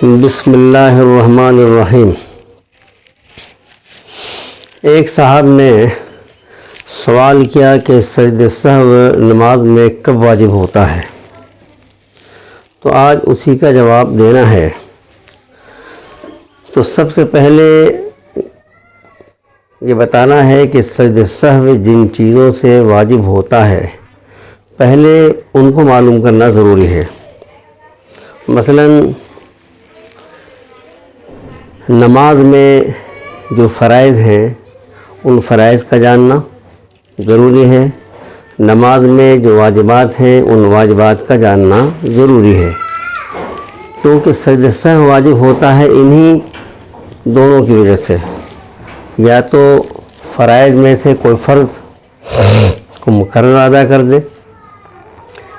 بسم اللہ الرحمن الرحیم۔ ایک صاحب نے سوال کیا کہ سجدہ سہو نماز میں کب واجب ہوتا ہے، تو آج اسی کا جواب دینا ہے۔ تو سب سے پہلے یہ بتانا ہے کہ سجدہ سہو جن چیزوں سے واجب ہوتا ہے پہلے ان کو معلوم کرنا ضروری ہے۔ مثلاً نماز میں جو فرائض ہیں ان فرائض کا جاننا ضروری ہے، نماز میں جو واجبات ہیں ان واجبات کا جاننا ضروری ہے، کیونکہ سجدہ سہو واجب ہوتا ہے انہی دونوں کی وجہ سے، یا تو فرائض میں سے کوئی فرض کو مقرر ادا کر دے،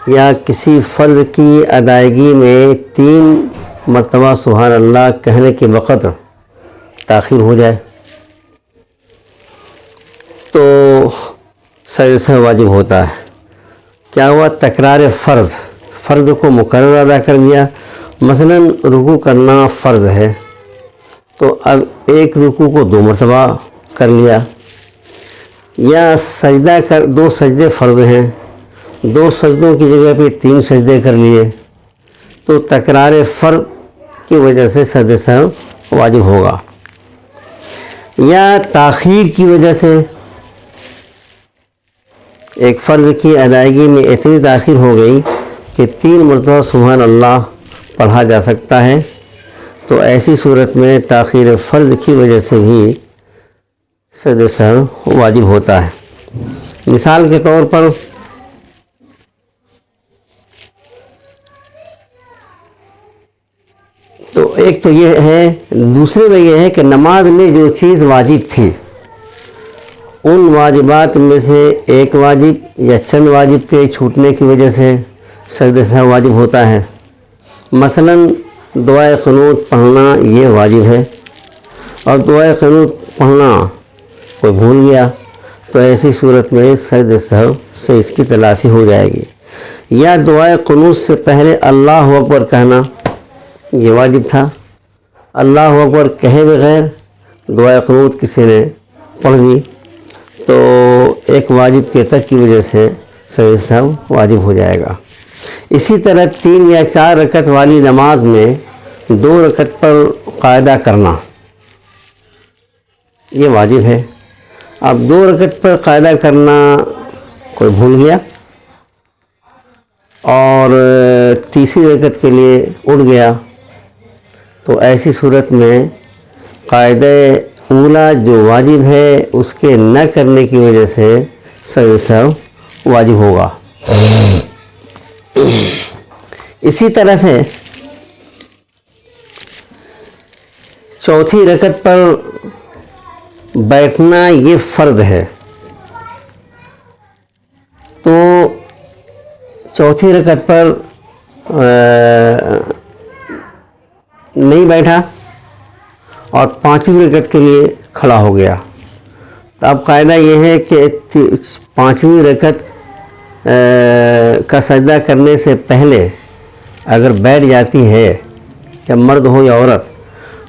یا کسی فرض کی ادائیگی میں 3 مرتبہ سبحان اللہ کہنے کے وقت تاخیر ہو جائے تو سجدہ سہو واجب ہوتا ہے۔ کیا ہوا؟ تکرار فرض کو مقرر ادا کر دیا۔ مثلاً رکوع کرنا فرض ہے تو اب ایک رکوع کو 2 مرتبہ کر لیا، یا سجدہ 2 سجدے فرض ہیں، 2 سجدوں کی جگہ پہ 3 سجدے کر لیے، تو تکرار فرض کی وجہ سے سجدہ سہو واجب ہوگا۔ یا تاخیر کی وجہ سے ایک فرض کی ادائیگی میں اتنی تاخیر ہو گئی کہ 3 مرتبہ سبحان اللہ پڑھا جا سکتا ہے، تو ایسی صورت میں تاخیر فرض کی وجہ سے بھی سجدہ سہو واجب ہوتا ہے۔ مثال کے طور پر تو ایک تو یہ ہے، دوسرے میں یہ ہے کہ نماز میں جو چیز واجب تھی ان واجبات میں سے ایک واجب یا چند واجب کے چھوٹنے کی وجہ سے سجدہ سہو واجب ہوتا ہے۔ مثلاً دعائے قنوت پڑھنا یہ واجب ہے، اور دعائے قنوت پڑھنا کوئی بھول گیا تو ایسی صورت میں سجدہ سہو سے اس کی تلافی ہو جائے گی۔ یا دعائے قنوت سے پہلے اللہ اکبر کہنا یہ واجب تھا، اللہ اکبر کہے بغیر دعائے قنوت کسی نے پڑھ دی تو ایک واجب کے ترک کی وجہ سے سجدہ سہو واجب ہو جائے گا۔ اسی طرح 3 یا 4 رکعت والی نماز میں 2 رکعت پر قاعدہ کرنا یہ واجب ہے۔ اب 2 رکعت پر قاعدہ کرنا کوئی بھول گیا اور تیسری رکعت کے لیے اٹھ گیا تو ایسی صورت میں قاعدہ اولا جو واجب ہے اس کے نہ کرنے کی وجہ سے سجدہ سہو واجب ہوگا۔ اسی طرح سے چوتھی رکعت پر بیٹھنا یہ فرض ہے، تو چوتھی رکعت پر نہیں بیٹھا اور 5ویں رکعت کے لیے کھڑا ہو گیا، تو اب قاعدہ یہ ہے کہ 5ویں رکعت کا سجدہ کرنے سے پہلے اگر بیٹھ جاتی ہے یا مرد ہو یا عورت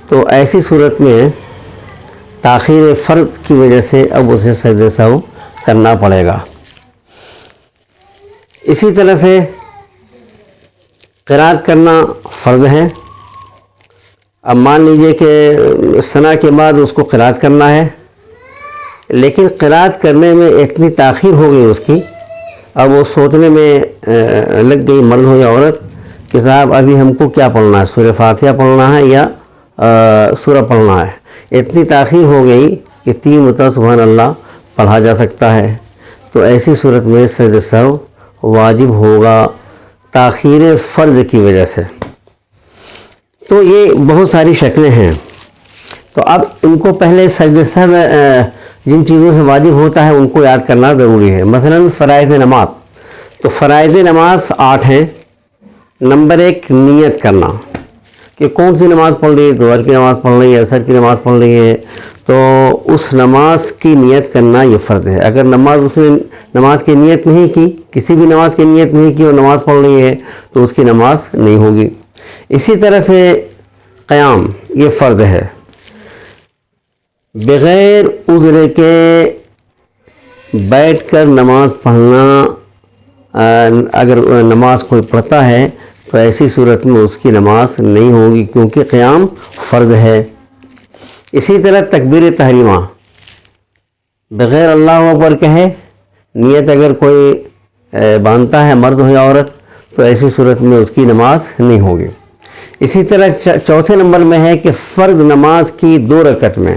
تو ایسی صورت میں تاخیر فرض کی وجہ سے اب اسے سجدہ سہو کرنا پڑے گا۔ اسی طرح سے قرات کرنا فرض ہے۔ اب مان لیجئے کہ ثنا کے بعد اس کو قرات کرنا ہے، لیکن قرات کرنے میں اتنی تاخیر ہو گئی اس کی، اب وہ سوچنے میں لگ گئی مرد ہو یا عورت کہ صاحب ابھی ہم کو کیا پڑھنا ہے، سورہ فاتحہ پڑھنا ہے یا سورہ پڑھنا ہے، اتنی تاخیر ہو گئی کہ 3 مرتبہ سبحان اللہ پڑھا جا سکتا ہے، تو ایسی صورت میں سجدہ سہو واجب ہوگا تاخیر فرض کی وجہ سے۔ تو یہ بہت ساری شکلیں ہیں، تو اب ان کو پہلے سجدہ سہو جن چیزوں سے واجب ہوتا ہے ان کو یاد کرنا ضروری ہے۔ مثلاً فرائض نماز، تو فرائض نماز 8 ہیں۔ نمبر 1 نیت کرنا کہ کون سی نماز پڑھ رہی ہے، ظہر کی نماز پڑھ رہی ہے، عصر کی نماز پڑھ رہی ہے، تو اس نماز کی نیت کرنا یہ فرض ہے۔ اگر اس نے نماز کی نیت نہیں کی، کسی بھی نماز کی نیت نہیں کی اور نماز پڑھ رہی ہے تو اس کی نماز نہیں ہوگی۔ اسی طرح سے قیام یہ فرض ہے. بغیر عذر کے بیٹھ کر نماز پڑھنا، اگر نماز کوئی پڑھتا ہے تو ایسی صورت میں اس کی نماز نہیں ہوگی، کیونکہ قیام فرض ہے. اسی طرح تکبیر تحریمہ بغیر اللہ اکبر کہے نیت اگر کوئی باندھتا ہے، مرد ہو یا عورت، تو ایسی صورت میں اس کی نماز نہیں ہوگی. اسی طرح چوتھے نمبر میں ہے کہ فرض نماز کی 2 رکعت میں،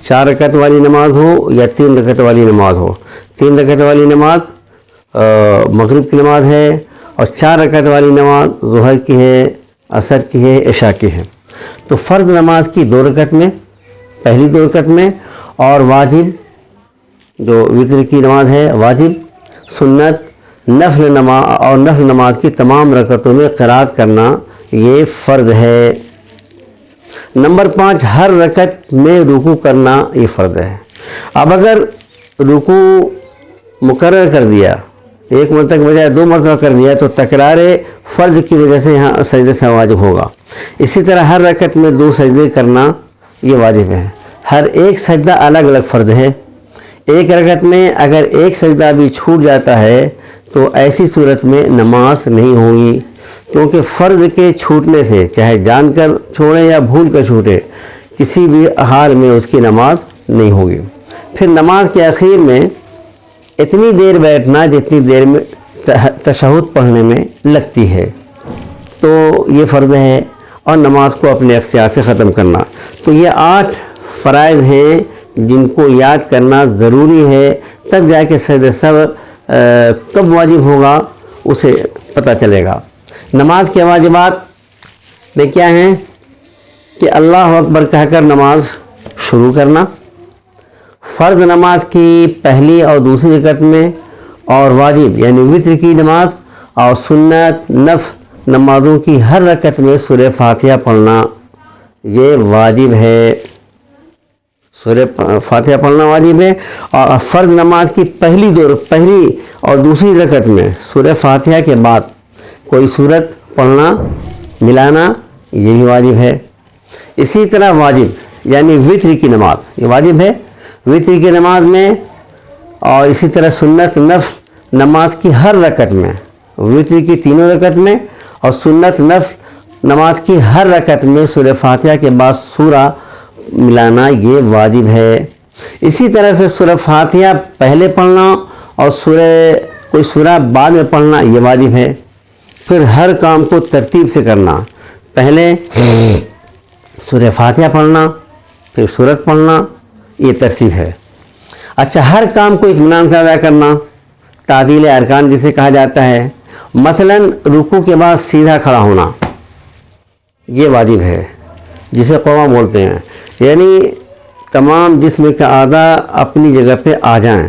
4 رکعت والی نماز ہو یا 3 رکعت والی نماز ہو. 3 رکعت والی نماز مغرب کی نماز ہے، اور 4 رکعت والی نماز ظہر کی ہے، عصر کی ہے، عشاء کی ہے. تو فرض نماز کی 2 رکعت میں، پہلی 2 رکعت میں، اور واجب جو وتر کی نماز ہے واجب، سنت، نفل نماز کی تمام رکعتوں میں قرات کرنا یہ فرض ہے. نمبر 5 ہر رکعت میں رکوع کرنا یہ فرض ہے. اب اگر رکوع مقرر کر دیا، 1 مرتبہ بجائے 2 مرتبہ کر دیا، تو تکرار فرض کی وجہ سے یہاں سجدے سے واجب ہوگا. اسی طرح ہر رکعت میں 2 سجدے کرنا یہ واجب ہے. ہر ایک سجدہ الگ الگ فرض ہے. ایک رکعت میں اگر ایک سجدہ بھی چھوٹ جاتا ہے تو ایسی صورت میں نماز نہیں ہوگی، کیونکہ فرض کے چھوٹنے سے، چاہے جان کر چھوڑے یا بھول کر چھوٹے، کسی بھی حال میں اس کی نماز نہیں ہوگی. پھر نماز کے اخیر میں اتنی دیر بیٹھنا جتنی دیر میں تشہد پڑھنے میں لگتی ہے، تو یہ فرض ہے، اور نماز کو اپنے اختیار سے ختم کرنا. تو یہ 8 فرائض ہیں جن کو یاد کرنا ضروری ہے، تب جا کے سجدہ سہو کب واجب ہوگا اسے پتہ چلے گا. نماز کے واجبات میں کیا ہیں کہ اللہ اکبر کہہ کر نماز شروع کرنا، فرض نماز کی پہلی اور دوسری رکعت میں، اور واجب یعنی وتر کی نماز اور سنت نفل نمازوں کی ہر رکعت میں سورہ فاتحہ پڑھنا یہ واجب ہے. سورہ فاتحہ پڑھنا واجب ہے. اور فرض نماز کی پہلی اور دوسری رکعت میں سورہ فاتحہ کے بعد کوئی سورت پڑھنا، ملانا، یہ بھی واجب ہے. اسی طرح واجب یعنی وتر کی نماز یہ واجب ہے. وتر کی نماز میں، اور اسی طرح سنت نفل نماز کی ہر رکعت میں، وتر کی 3 رکعت میں اور سنت نفل نماز کی ہر رکعت میں سورہ فاتحہ کے بعد سورہ ملانا یہ واجب ہے. اسی طرح سے سورہ فاتحہ پہلے پڑھنا اور کوئی سورہ بعد میں پڑھنا یہ واجب ہے. پھر ہر کام کو ترتیب سے کرنا، پہلے سورہ فاتحہ پڑھنا، پھر سورت پڑھنا، یہ ترتیب ہے. اچھا، ہر کام کو اطمینان سے ادا کرنا، تعدیل ارکان جسے کہا جاتا ہے. مثلا رکوع کے بعد سیدھا کھڑا ہونا یہ واجب ہے، جسے قوام بولتے ہیں، یعنی تمام جسم کا اعضاء اپنی جگہ پہ آ جائیں.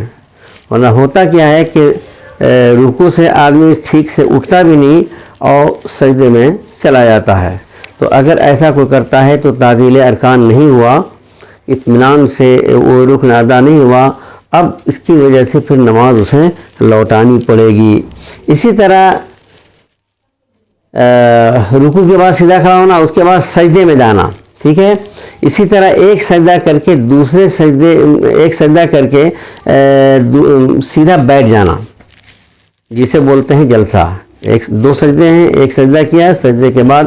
ورنہ ہوتا کیا ہے کہ رکوع سے آدمی ٹھیک سے اٹھتا بھی نہیں اور سجدے میں چلا جاتا ہے. تو اگر ایسا کوئی کرتا ہے تو تعدیل ارکان نہیں ہوا، اطمینان سے وہ رکن ادا نہیں ہوا، اب اس کی وجہ سے پھر نماز اسے لوٹانی پڑے گی. اسی طرح رکوع کے بعد سیدھا کھڑا ہونا، اس کے بعد سجدے میں جانا، ٹھیک ہے. اسی طرح ایک سجدہ کر کے ایک سجدہ کر کے سیدھا بیٹھ جانا جسے بولتے ہیں جلسہ. 2 سجدے ہیں، ایک سجدہ کیا، سجدے کے بعد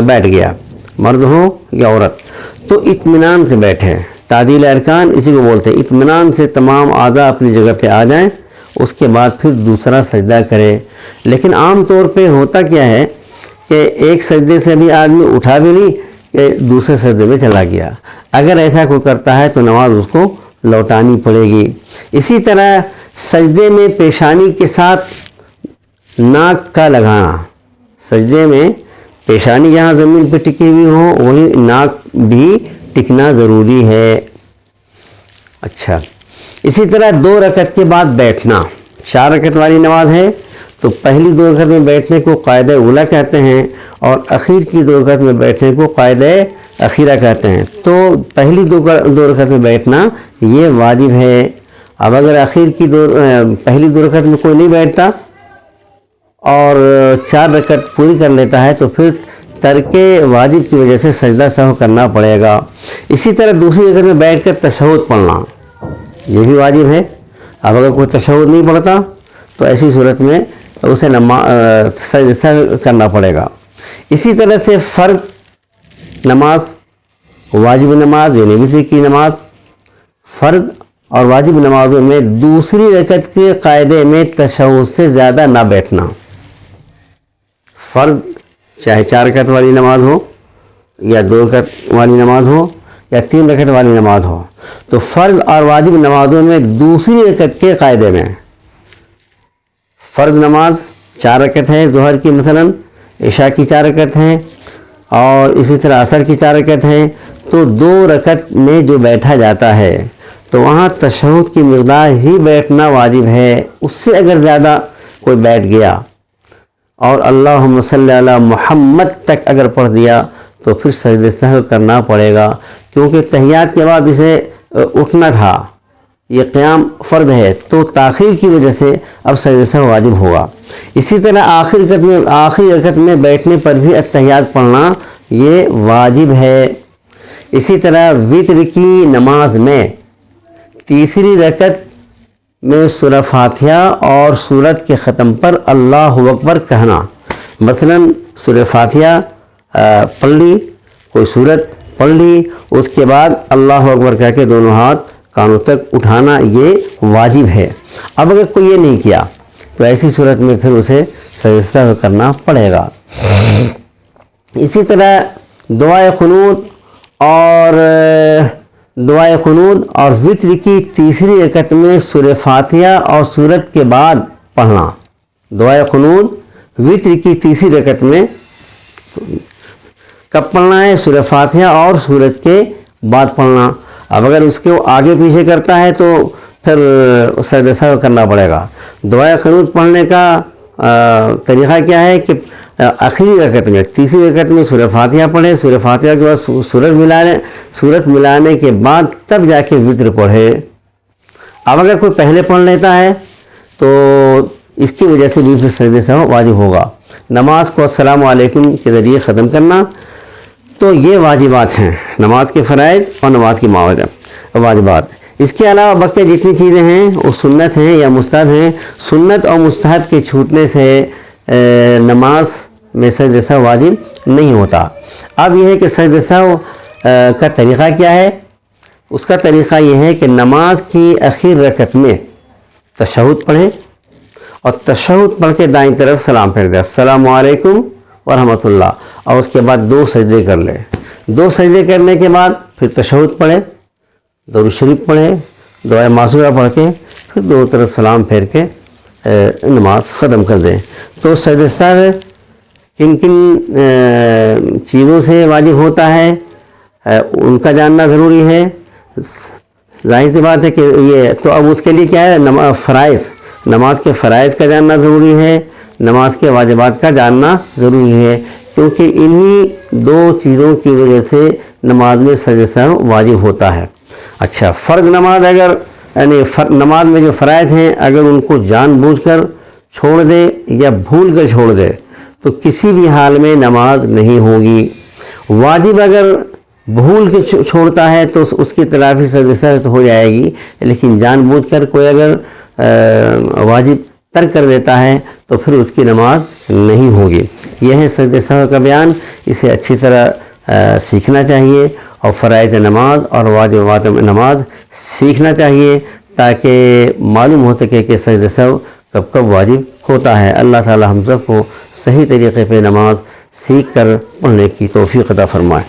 بیٹھ گیا، مرد ہو یا عورت، تو اطمینان سے بیٹھے. تعدیل ارکان اسی کو بولتے ہیں، اطمینان سے تمام اعضاء اپنی جگہ پہ آ جائیں، اس کے بعد پھر دوسرا سجدہ کرے. لیکن عام طور پہ ہوتا کیا ہے کہ ایک سجدے سے بھی آدمی اٹھا بھی نہیں کہ دوسرے سجدے میں چلا گیا. اگر ایسا کوئی کرتا ہے تو نماز اس کو لوٹانی پڑے گی. اسی طرح سجدے میں پیشانی کے ساتھ ناک کا لگانا، سجدے میں پیشانی جہاں زمین پہ ٹکی ہوئی ہو وہیں ناک بھی ٹکنا ضروری ہے. اچھا، اسی طرح 2 رکعت کے بعد بیٹھنا. 4 رکعت والی نماز ہے تو پہلی 2 رکعت میں بیٹھنے کو قاعدہ اولا کہتے ہیں، اور اخیر کی 2 رکعت میں بیٹھنے کو قاعدہ اخیرہ کہتے ہیں. تو پہلی 2 رکعت میں بیٹھنا یہ واجب ہے. اب اگر پہلی 2 رکعت میں کوئی نہیں بیٹھتا اور 4 رکعت پوری کر لیتا ہے تو پھر ترک واجب کی وجہ سے سجدہ سہو کرنا پڑے گا۔ اسی طرح دوسری جگہ میں بیٹھ کر تشہد پڑھنا یہ بھی واجب ہے۔ اب اگر کوئی تشہد نہیں پڑھتا تو ایسی صورت میں اسے سجدہ سہو کرنا پڑے گا۔ اسی طرح سے فرض نماز، واجب نماز یعنی وتر کی نماز، فرض اور واجب نمازوں میں دوسری رکعت کے قاعدے میں تشہد سے زیادہ نہ بیٹھنا۔ فرض چاہے 4 رکعت والی نماز ہو یا 2 رکعت والی نماز ہو یا 3 رکعت والی نماز ہو، تو فرض اور واجب نمازوں میں دوسری رکعت کے قاعدے میں، فرض نماز 4 رکعت ہے ظہر کی، مثلا عشاء کی 4 رکعت ہیں، اور اسی طرح عصر کی 4 رکعت ہیں، تو 2 رکعت میں جو بیٹھا جاتا ہے تو وہاں تشہد کی مقدار ہی بیٹھنا واجب ہے۔ اس سے اگر زیادہ کوئی بیٹھ گیا اور اللہم صلی علی محمد تک اگر پڑھ دیا تو پھر سجدہ سہو کرنا پڑے گا، کیونکہ تحیات کے بعد اسے اٹھنا تھا، یہ قیام فرض ہے، تو تاخیر کی وجہ سے اب سجدہ سہو واجب ہوگا۔ اسی طرح آخری رکعت میں بیٹھنے پر بھی التحیات پڑھنا یہ واجب ہے۔ اسی طرح وتر کی نماز میں تیسری رکعت میں سورہ فاتحہ اور سورت کے ختم پر اللہ اکبر کہنا، مثلا سورہ فاتحہ پڑھ لی، کوئی سورت پڑھ لی، اس کے بعد اللہ اکبر کہہ کے دونوں ہاتھ کانوں تک اٹھانا یہ واجب ہے۔ اب اگر کوئی یہ نہیں کیا تو ایسی صورت میں پھر اسے سجدہ سہو کرنا پڑے گا۔ اسی طرح دعائے قنوت اور وتر کی تیسری رکعت میں سورہ فاتحہ اور سورت کے بعد پڑھنا، دعائے قنوت وتر کی تیسری رکعت میں کب پڑھنا ہے؟ سورہ فاتحہ اور سورت کے بعد پڑھنا۔ اب اگر اس کو آگے پیچھے کرتا ہے تو پھر سجدہ سہو کرنا پڑے گا۔ دعائے قنوت پڑھنے کا طریقہ کیا ہے کہ آخری رکعت میں تیسری رکعت میں سورہ فاتحہ پڑھے، سورہ فاتحہ کے بعد سورت ملانے کے بعد تب جا کے وتر پڑھے۔ اب اگر کوئی پہلے پڑھ لیتا ہے تو اس کی وجہ سے بھی پھر سجدہ سہو واجب ہوگا۔ نماز کو السلام علیکم کے ذریعے ختم کرنا، تو یہ واجبات ہیں، نماز کے فرائض اور نماز کی واجبات۔ اس کے علاوہ باقی جتنی چیزیں ہیں وہ سنت ہیں یا مستحب ہیں۔ سنت اور مستحب کے چھوٹنے سے نماز میں سجدہ سہو واجب نہیں ہوتا۔ اب یہ ہے کہ سجدہ سہو کا طریقہ کیا ہے؟ اس کا طریقہ یہ ہے کہ نماز کی آخر رکعت میں تشہد پڑھیں اور تشہد پڑھ کے دائیں طرف سلام پھیر دیں، السلام علیکم ورحمۃ اللہ، اور اس کے بعد 2 سجدے کر لیں۔ 2 سجدے کرنے کے بعد پھر تشہد پڑھیں، درود شریف پڑھیں، دعائے معصورہ پڑھ کے پھر 2 طرف سلام پھیر کے نماز ختم کر دیں۔ تو سجدہ سہو کن چیزوں سے واجب ہوتا ہے ان کا جاننا ضروری ہے۔ ظاہر سی بات ہے کہ یہ تو اب اس کے لیے کیا ہے، نماز کے فرائض کا جاننا ضروری ہے، نماز کے واجبات کا جاننا ضروری ہے، کیونکہ انہی 2 چیزوں کی وجہ سے نماز میں سجدہ سہو واجب ہوتا ہے۔ اچھا، فرض نماز یعنی نماز میں جو فرائض ہیں اگر ان کو جان بوجھ کر چھوڑ دے یا بھول کر چھوڑ دے تو کسی بھی حال میں نماز نہیں ہوگی۔ واجب اگر بھول کے چھوڑتا ہے تو اس کی تلافی سجدہ سہو ہو جائے گی، لیکن جان بوجھ کر کوئی اگر واجب ترک کر دیتا ہے تو پھر اس کی نماز نہیں ہوگی۔ یہ ہے سجدہ سہو کا بیان، اسے اچھی طرح سیکھنا چاہیے اور فرائض نماز اور واجبات نماز سیکھنا چاہیے تاکہ معلوم ہو سکے کہ سجدہ سہو کب کب واجب ہوتا ہے۔ اللہ تعالی ہم سب کو صحیح طریقے پہ نماز سیکھ کر پڑھنے کی توفیق عطا فرمائے۔